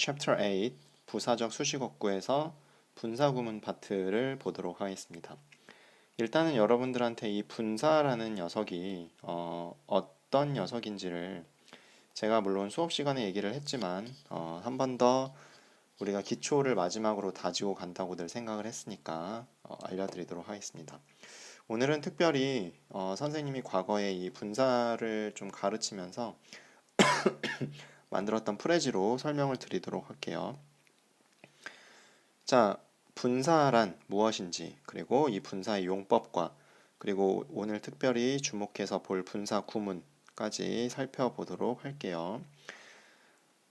Chapter 8 부사적 수식어구에서 분사구문 파트를 보도록 하겠습니다. 일단은 여러분들한테 이 분사라는 녀석이 어떤 녀석인지를 제가 물론 수업 시간에 얘기를 했지만 한 번 더 우리가 기초를 마지막으로 다지고 간다고들 생각을 했으니까 알려드리도록 하겠습니다. 오늘은 특별히 선생님이 과거에 이 분사를 좀 가르치면서 만들었던 프레지로 설명을 드리도록 할게요. 자, 분사란 무엇인지, 그리고 이 분사의 용법과, 그리고 오늘 특별히 주목해서 볼 분사 구문까지 살펴보도록 할게요.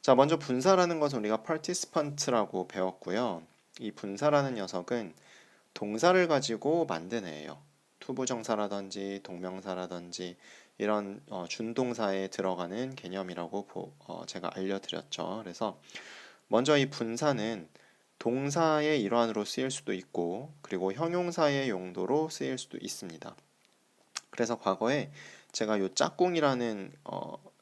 자, 먼저 분사라는 것은 우리가 participant라고 배웠고요. 이 분사라는 녀석은 동사를 가지고 만든 애예요. 투부정사라든지 동명사라든지 이런 준동사에 들어가는 개념이라고 제가 알려드렸죠. 그래서 먼저 이 분사는 동사의 일환으로 쓰일 수도 있고, 그리고 형용사의 용도로 쓰일 수도 있습니다. 그래서 과거에 제가 요 짝꿍이라는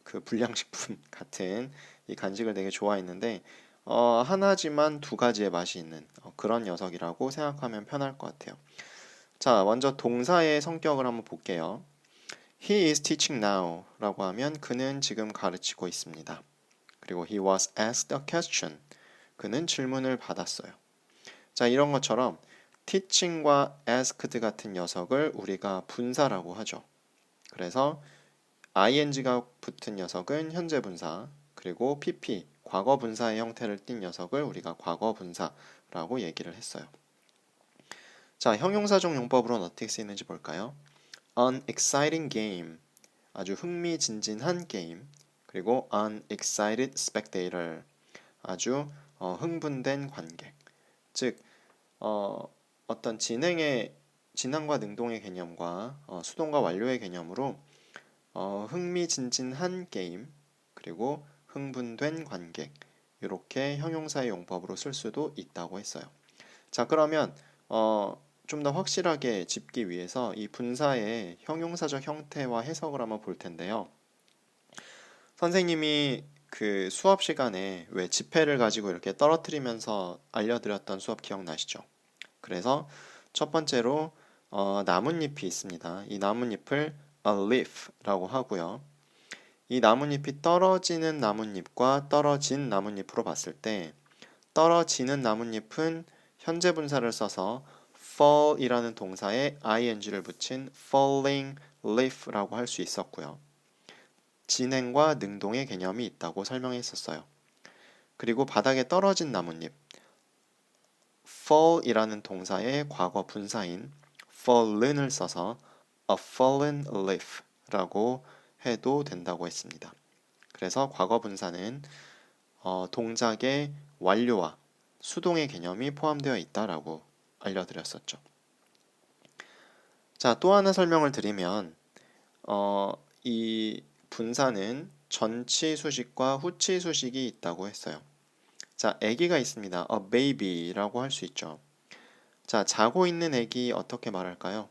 그 불량식품 같은 이 간식을 되게 좋아했는데 하나지만 두 가지의 맛이 있는 그런 녀석이라고 생각하면 편할 것 같아요. 자, 먼저 동사의 성격을 한번 볼게요. He is teaching now 라고 하면 그는 지금 가르치고 있습니다. 그리고 he was asked a question. 그는 질문을 받았어요. 자, 이런 것처럼 teaching과 asked 같은 녀석을 우리가 분사라고 하죠. 그래서 ing가 붙은 녀석은 현재 분사, 그리고 pp, 과거 분사의 형태를 띈 녀석을 우리가 과거 분사라고 얘기를 했어요. 자, 형용사적 용법으로는 어떻게 쓰이는지 볼까요? An exciting game, 아주 흥미진진한 게임. 그리고 an excited spectator, 아주 흥분된 관객. 즉, 어떤 진행과 능동의 개념과 수동과 완료의 개념으로 흥미진진한 게임, 그리고 흥분된 관객, 이렇게 형용사의 용법으로 쓸 수도 있다고 했어요. 자, 그러면 좀 더 확실하게 짚기 위해서 이 분사의 형용사적 형태와 해석을 한번 볼 텐데요. 선생님이 그 수업 시간에 왜 지폐를 가지고 이렇게 떨어뜨리면서 알려드렸던 수업 기억나시죠? 그래서 첫 번째로 나뭇잎이 있습니다. 이 나뭇잎을 a leaf라고 하고요. 이 나뭇잎이 떨어지는 나뭇잎과 떨어진 나뭇잎으로 봤을 때 떨어지는 나뭇잎은 현재 분사를 써서 fall이라는 동사에 ing를 붙인 falling leaf라고 할 수 있었고요. 진행과 능동의 개념이 있다고 설명했었어요. 그리고 바닥에 떨어진 나뭇잎, fall이라는 동사의 과거 분사인 fallen을 써서 a fallen leaf라고 해도 된다고 했습니다. 그래서 과거 분사는 동작의 완료와 수동의 개념이 포함되어 있다라고 알려드렸었죠. 자, 또 하나 설명을 드리면 이 분사는 전치 수식과 후치 수식이 있다고 했어요. 자, 아기가 있습니다. a baby라고 할 수 있죠. 자, 자고 있는 아기 어떻게 말할까요?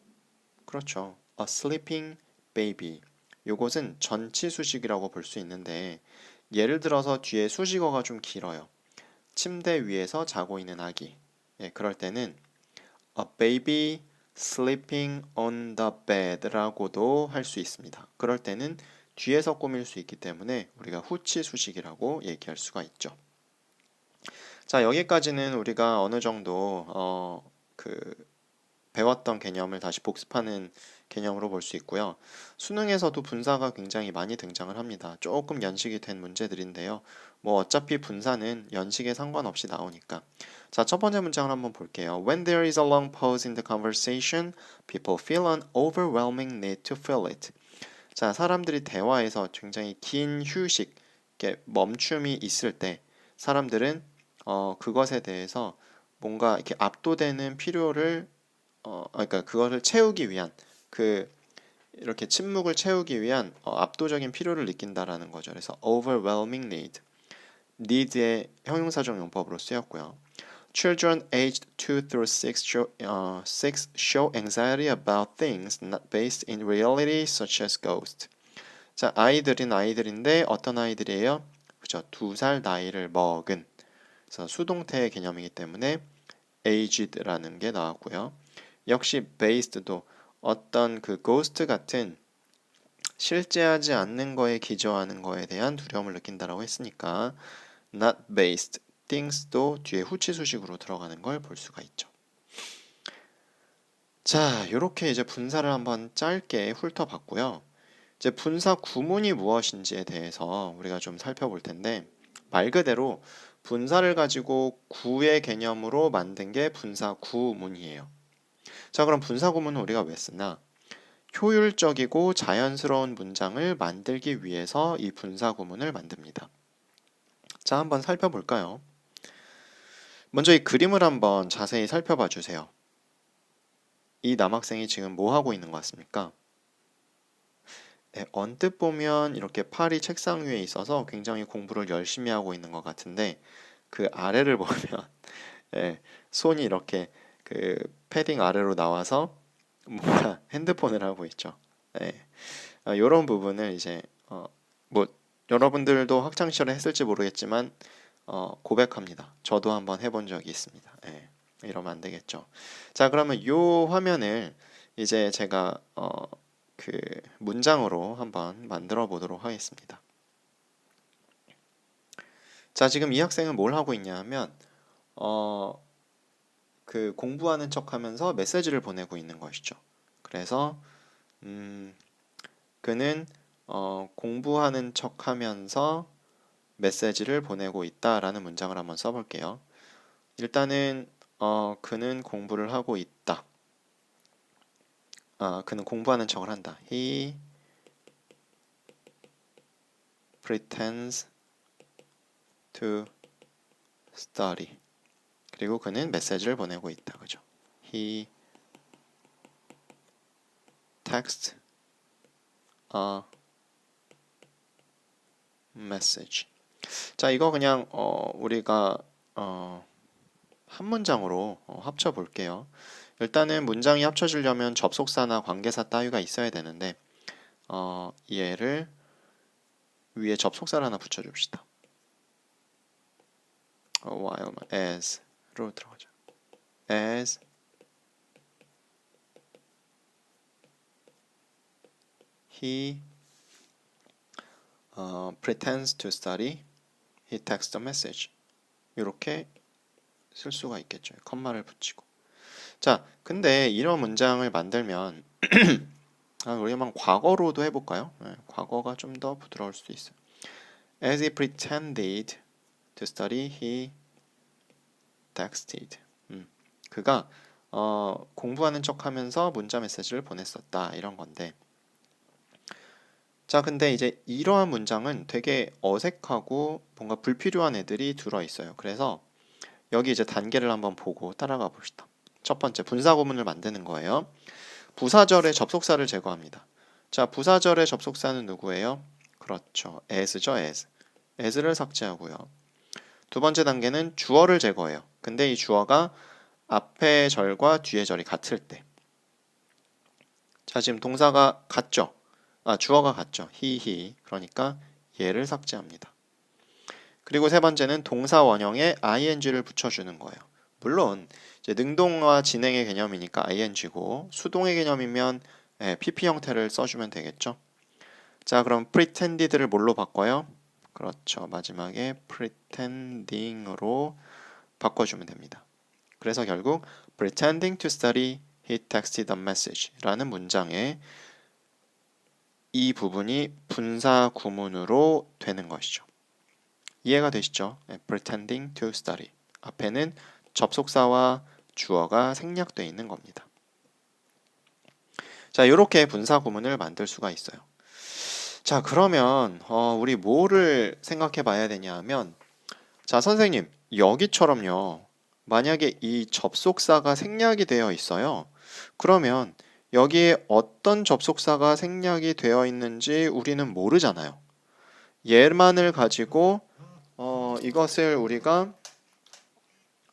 그렇죠. a sleeping baby. 요것은 전치 수식이라고 볼 수 있는데 예를 들어서 뒤에 수식어가 좀 길어요. 침대 위에서 자고 있는 아기. 예, 그럴 때는 a baby sleeping on the bed라고도 할 수 있습니다. 그럴 때는 뒤에서 꾸밀 수 있기 때문에 우리가 후치 수식이라고 얘기할 수가 있죠. 자, 여기까지는 우리가 어느 정도 배웠던 개념을 다시 복습하는 개념으로 볼 수 있고요. 수능에서도 분사가 굉장히 많이 등장을 합니다. 조금 연식이 된 문제들인데요. 뭐 어차피 분사는 연식에 상관없이 나오니까. 자, 첫 번째 문장을 한번 볼게요. When there is a long pause in the conversation, people feel an overwhelming need to fill it. 자, 사람들이 대화에서 굉장히 긴 휴식, 이렇게 멈춤이 있을 때 사람들은 그것에 대해서 뭔가 이렇게 압도되는 필요를 그러니까 그거를 채우기 위한 이렇게 침묵을 채우기 위한 압도적인 필요를 느낀다라는 거죠. 그래서 overwhelming need의 형용사적 용법으로 쓰였고요. Children aged 2 through 6 show anxiety about things not based in reality such as ghosts. 자, 아이들인데 어떤 아이들이에요? 그죠? 2살 나이를 먹은 그래서 수동태의 개념이기 때문에 aged라는 게 나왔고요. 역시 based도 어떤 그 ghost 같은 실제하지 않는 거에 기저하는 거에 대한 두려움을 느낀다라고 했으니까 not based things도 뒤에 후치 수식으로 들어가는 걸 볼 수가 있죠. 자, 이렇게 이제 분사를 한번 짧게 훑어봤고요. 이제 분사 구문이 무엇인지에 대해서 우리가 좀 살펴볼 텐데 말 그대로 분사를 가지고 구의 개념으로 만든 게 분사 구문이에요. 자, 그럼 분사 구문은 우리가 왜 쓰나? 효율적이고 자연스러운 문장을 만들기 위해서 이 분사 구문을 만듭니다. 자, 한번 살펴볼까요? 먼저 이 그림을 한번 자세히 살펴봐 주세요. 이 남학생이 지금 뭐 하고 있는 것 같습니까? 네, 언뜻 보면 이렇게 팔이 책상 위에 있어서 굉장히 공부를 열심히 하고 있는 것 같은데 그 아래를 보면 예, 손이 이렇게 그 패딩 아래로 나와서 뭔가 핸드폰을 하고 있죠. 예, 이런 부분을 이제 뭐 여러분들도 학창 시절에 했을지 모르겠지만 고백합니다. 저도 한번 해본 적이 있습니다. 예, 이러면 안 되겠죠. 자, 그러면 이 화면을 이제 제가 그 문장으로 한번 만들어 보도록 하겠습니다. 자, 지금 이 학생은 뭘 하고 있냐 하면 그 공부하는 척하면서 메시지를 보내고 있는 것이죠. 그래서 그는 공부하는 척하면서 메시지를 보내고 있다라는 문장을 한번 써볼게요. 일단은 그는 공부를 하고 있다. 그는 공부하는 척을 한다. He pretends to study. 그리고 그는 메시지를 보내고 있다. 그죠? He texts a message. 자, 이거 그냥 우리가 한 문장으로 합쳐 볼게요. 일단은 문장이 합쳐지려면 접속사나 관계사 따위가 있어야 되는데 얘를 위에 접속사를 하나 붙여줍시다. while as로 들어가죠. as he pretends to study, he texts a message. 이렇게 쓸 수가 있겠죠. 컴마를 붙이고. 자, 근데 이런 문장을 만들면 우리 한번 과거로도 해볼까요? 네, 과거가 좀 더 부드러울 수도 있어요. As he pretended to study, he texted. 그가 공부하는 척하면서 문자 메시지를 보냈었다 이런 건데. 자, 근데 이제 이러한 문장은 되게 어색하고 뭔가 불필요한 애들이 들어 있어요. 그래서 여기 이제 단계를 한번 보고 따라가 봅시다. 첫 번째, 분사 구문을 만드는 거예요. 부사절의 접속사를 제거합니다. 자, 부사절의 접속사는 누구예요? 그렇죠. as죠, as. as를 삭제하고요. 두 번째 단계는 주어를 제거해요. 근데 이 주어가 앞의 절과 뒤의 절이 같을 때. 자, 지금 동사가 같죠? 주어가 같죠. he. 그러니까 얘를 삭제합니다. 그리고 세 번째는 동사 원형에 ing를 붙여주는 거예요. 물론 이제 능동과 진행의 개념이니까 ing고 수동의 개념이면 pp 형태를 써주면 되겠죠. 자, 그럼 pretended를 뭘로 바꿔요? 그렇죠. 마지막에 pretending으로 바꿔주면 됩니다. 그래서 결국 pretending to study, he texted a message 라는 문장에 이 부분이 분사 구문으로 되는 것이죠. 이해가 되시죠? pretending to study. 앞에는 접속사와 주어가 생략되어 있는 겁니다. 자, 이렇게 분사 구문을 만들 수가 있어요. 자, 그러면 우리 뭐를 생각해 봐야 되냐 하면 자, 선생님, 여기처럼요. 만약에 이 접속사가 생략이 되어 있어요. 그러면 여기에 어떤 접속사가 생략이 되어 있는지 우리는 모르잖아요. 얘만을 가지고 이것을 우리가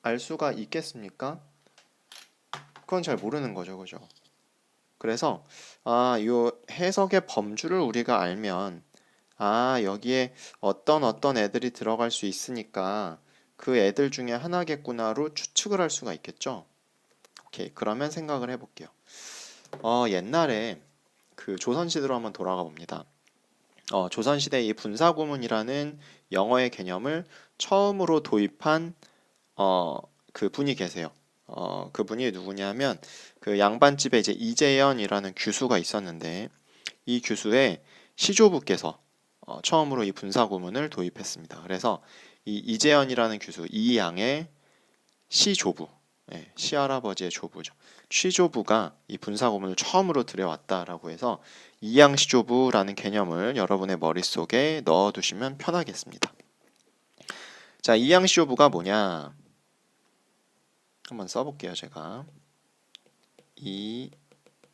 알 수가 있겠습니까? 그건 잘 모르는 거죠, 그죠? 그래서 이 해석의 범주를 우리가 알면 여기에 어떤 애들이 들어갈 수 있으니까 그 애들 중에 하나겠구나로 추측을 할 수가 있겠죠. 오케이, 그러면 생각을 해볼게요. 옛날에 그 조선시대로 한번 돌아가 봅니다. 조선시대 이 분사구문이라는 영어의 개념을 처음으로 도입한 그 분이 계세요. 그분이 누구냐면 그 양반집에 이제 이재연이라는 규수가 있었는데 이 규수의 시조부께서 처음으로 이 분사구문을 도입했습니다. 그래서 이 이재연이라는 규수, 이양의 시조부, 시할아버지의 조부죠. 시조부가 이 분사구문을 처음으로 들여왔다라고 해서 이양시조부라는 개념을 여러분의 머릿속에 넣어두시면 편하겠습니다. 자, 이양시조부가 뭐냐? 한번 써볼게요, 제가.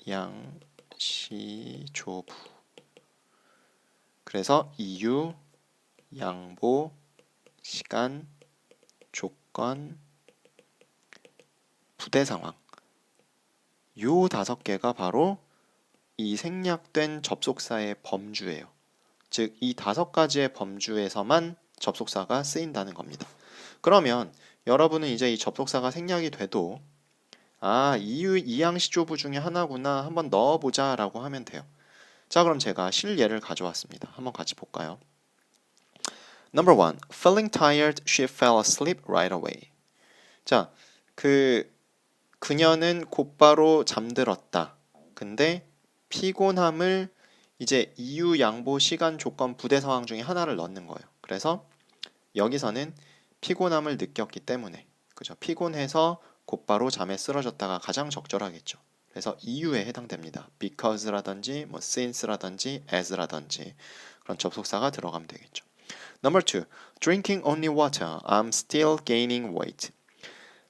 이양시조부. 그래서 이유, 양보, 시간, 조건, 부대 상황. 요 5개가 바로 이 생략된 접속사의 범주예요. 즉, 이 5가지의 범주에서만 접속사가 쓰인다는 겁니다. 그러면 여러분은 이제 이 접속사가 생략이 돼도 이양시조부 중에 하나구나 한번 넣어보자 라고 하면 돼요. 자, 그럼 제가 실예를 가져왔습니다. 한번 같이 볼까요? Number 1. Feeling tired, she fell asleep right away. 자, 그녀는 곧바로 잠들었다. 근데 피곤함을 이제 이유, 양보, 시간, 조건, 부대 상황 중에 하나를 넣는 거예요. 그래서 여기서는 피곤함을 느꼈기 때문에, 그죠? 피곤해서 곧바로 잠에 쓰러졌다가 가장 적절하겠죠. 그래서 이유에 해당됩니다. because라든지 since라든지 as라든지 그런 접속사가 들어가면 되겠죠. Number 2. Drinking only water. I'm still gaining weight.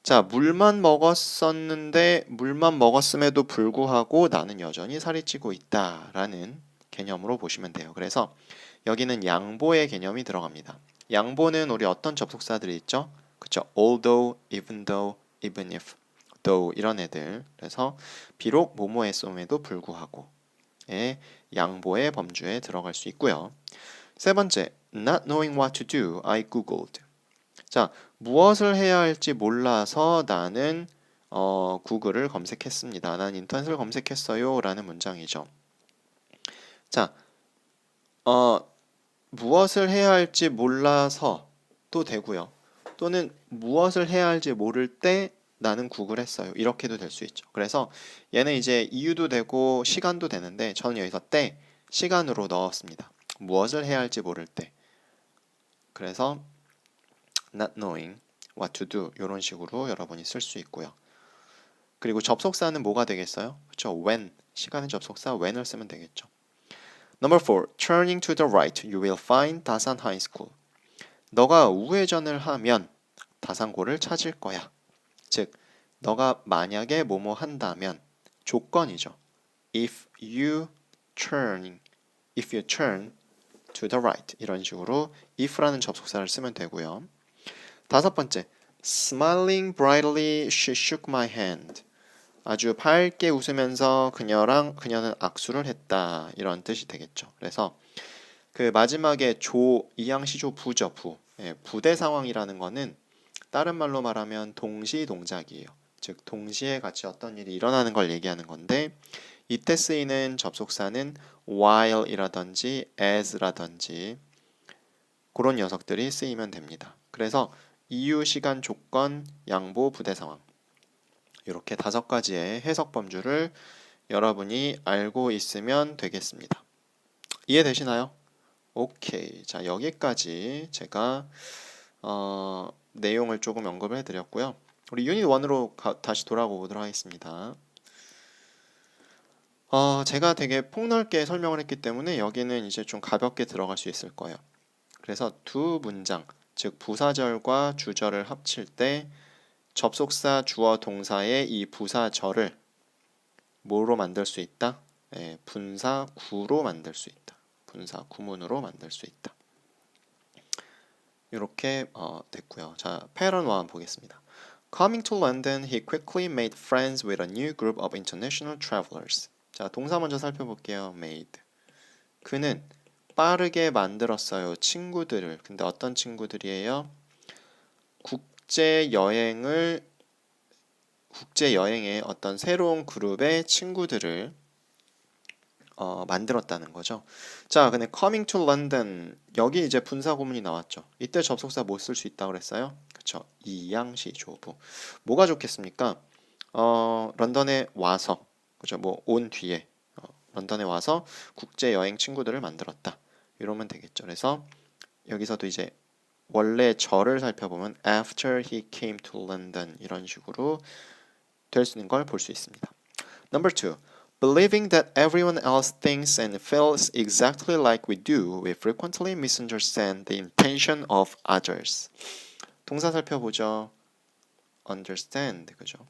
자, 물만 먹었음에도 불구하고 나는 여전히 살이 찌고 있다라는 개념으로 보시면 돼요. 그래서 여기는 양보의 개념이 들어갑니다. 양보는 우리 어떤 접속사들이 있죠? 그쵸? although, even though, even if, though 이런 애들. 그래서 비록 뭐뭐했음에도 불구하고 의 양보의 범주에 들어갈 수 있고요. 세 번째, not knowing what to do, I googled. 자, 무엇을 해야 할지 몰라서 나는 구글을 검색했습니다. 난 인터넷을 검색했어요 라는 문장이죠. 자, 무엇을 해야 할지 몰라서도 되고요. 또는 무엇을 해야 할지 모를 때 나는 구글 했어요. 이렇게도 될 수 있죠. 그래서 얘는 이제 이유도 되고 시간도 되는데 저는 여기서 때, 시간으로 넣었습니다. 무엇을 해야 할지 모를 때. 그래서 not knowing what to do 이런 식으로 여러분이 쓸 수 있고요. 그리고 접속사는 뭐가 되겠어요? 그렇죠. when, 시간의 접속사 when을 쓰면 되겠죠. Number 4. Turning to the right, you will find 다산 High School. 너가 우회전을 하면 다산고를 찾을 거야. 즉, 너가 만약에 뭐뭐 한다면 조건이죠. If you turn to the right 이런 식으로 if라는 접속사를 쓰면 되고요. 5번째, smiling brightly, she shook my hand. 아주 밝게 웃으면서 그녀는 악수를 했다. 이런 뜻이 되겠죠. 그래서 그 마지막에 이양시조 부죠, 부. 부대 상황이라는 거는 다른 말로 말하면 동시 동작이에요. 즉 동시에 같이 어떤 일이 일어나는 걸 얘기하는 건데 이때 쓰이는 접속사는 while이라든지 as라든지 그런 녀석들이 쓰이면 됩니다. 그래서 이유, 시간, 조건, 양보, 부대 상황 이렇게 5가지의 해석 범주를 여러분이 알고 있으면 되겠습니다. 이해되시나요? 오케이. 자, 여기까지 제가 내용을 조금 언급을 해드렸고요. 우리 유닛 1으로 다시 돌아오도록 하겠습니다. 제가 되게 폭넓게 설명을 했기 때문에 여기는 이제 좀 가볍게 들어갈 수 있을 거예요. 그래서 두 문장, 즉 부사절과 주절을 합칠 때 접속사 주어 동사의 이 부사절을 뭐로 만들 수 있다? 분사구로 만들 수 있다. 분사구문으로 만들 수 있다. 이렇게 됐고요. 자, 패런 1 보겠습니다. Coming to London, he quickly made friends with a new group of international travelers. 자, 동사 먼저 살펴볼게요. made. 그는 빠르게 만들었어요. 친구들을. 근데 어떤 친구들이에요? 국제여행의 어떤 새로운 그룹의 친구들을 만들었다는 거죠. 자, 근데 coming to London 여기 이제 분사 구문이 나왔죠. 이때 접속사 뭐 쓸 수 있다고 그랬어요? 그쵸? 이양시조부. 뭐가 좋겠습니까? 런던에 와서 그죠? 뭐 온 뒤에 런던에 와서 국제 여행 친구들을 만들었다. 이러면 되겠죠. 그래서 여기서도 이제 원래 절을 살펴보면 after he came to London 이런 식으로 될 수 있는 걸 볼 수 있습니다. Number two, believing that everyone else thinks and feels exactly like we do, we frequently misunderstand the intention of others. 동사 살펴보죠. understand, 그죠?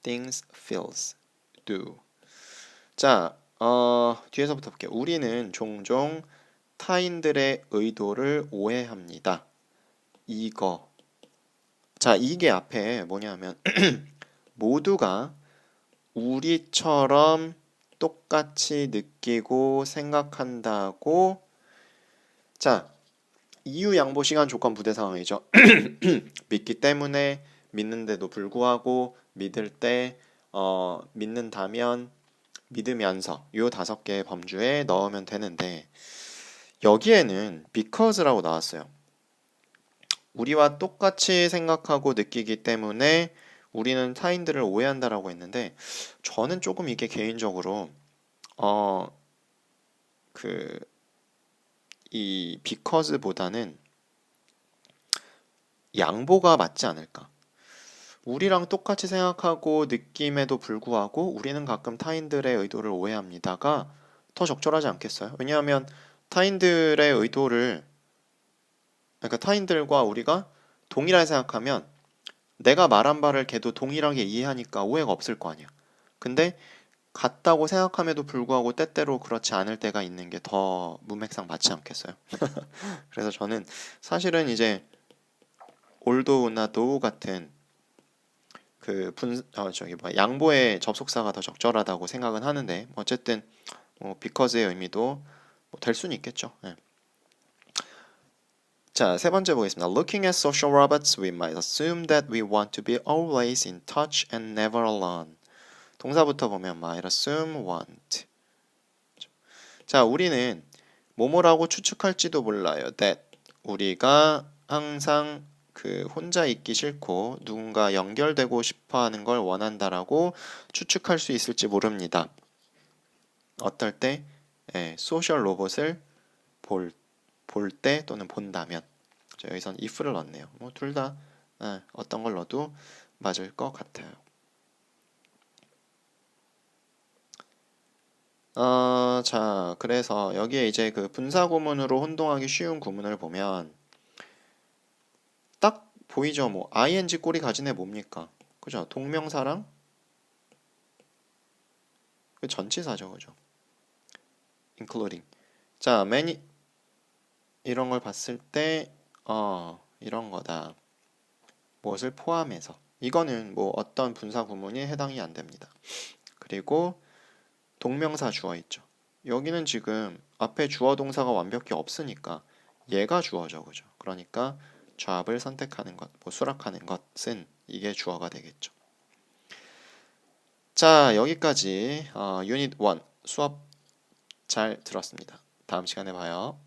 things, feels, do. 자, 뒤에서부터 볼게요. 우리는 종종 타인들의 의도를 오해합니다. 이거. 자, 이게 앞에 뭐냐면 모두가 우리처럼 똑같이 느끼고 생각한다고. 자, 이유 양보 시간 조건 부대 상황이죠. 믿기 때문에 믿는데도 불구하고 믿을 때 믿는다면 믿으면서 요 5개의 범주에 넣으면 되는데 여기에는 because라고 나왔어요. 우리와 똑같이 생각하고 느끼기 때문에 우리는 타인들을 오해한다라고 했는데 저는 조금 이게 개인적으로 이 because보다는 양보가 맞지 않을까. 우리랑 똑같이 생각하고 느낌에도 불구하고 우리는 가끔 타인들의 의도를 오해합니다가 더 적절하지 않겠어요? 왜냐하면 타인들의 의도를 그러니까 타인들과 우리가 동일하게 생각하면 내가 말한 바를 걔도 동일하게 이해하니까 오해가 없을 거 아니야. 근데 같다고 생각함에도 불구하고 때때로 그렇지 않을 때가 있는 게 더 문맥상 맞지 않겠어요? 그래서 저는 사실은 이제 올도우나 도우 같은 양보의 접속사가 더 적절하다고 생각은 하는데 어쨌든 because의 의미도 될 수는 있겠죠. 네. 자, 세 번째 보겠습니다. Looking at social robots, we might assume that we want to be always in touch and never alone. 동사부터 보면 might assume, want. 자, 우리는 뭐뭐라고 추측할지도 몰라요. that 우리가 항상 혼자 있기 싫고 누군가 연결되고 싶어하는 걸 원한다라고 추측할 수 있을지 모릅니다. 어떨 때? 소셜 로봇을 볼 때 또는 본다면. 여기선 if를 넣었네요. 뭐 둘 다 어떤 걸 넣어도 맞을 것 같아요. 자, 그래서 여기에 이제 그 분사 구문으로 혼동하기 쉬운 구문을 보면 딱 보이죠? 뭐 ing 꼬리 가진 애 뭡니까? 그죠? 동명사랑 그 전치사죠, 그죠? including. 자, many 이런 걸 봤을 때 이런 거다. 무엇을 포함해서. 이거는 뭐 어떤 분사 구문이 해당이 안 됩니다. 그리고 동명사 주어 있죠. 여기는 지금 앞에 주어 동사가 완벽히 없으니까 얘가 주어죠, 그죠? 그러니까 job을 선택하는 것, 뭐 수락하는 것은 이게 주어가 되겠죠. 자, 여기까지 유닛 1 수업 잘 들었습니다. 다음 시간에 봐요.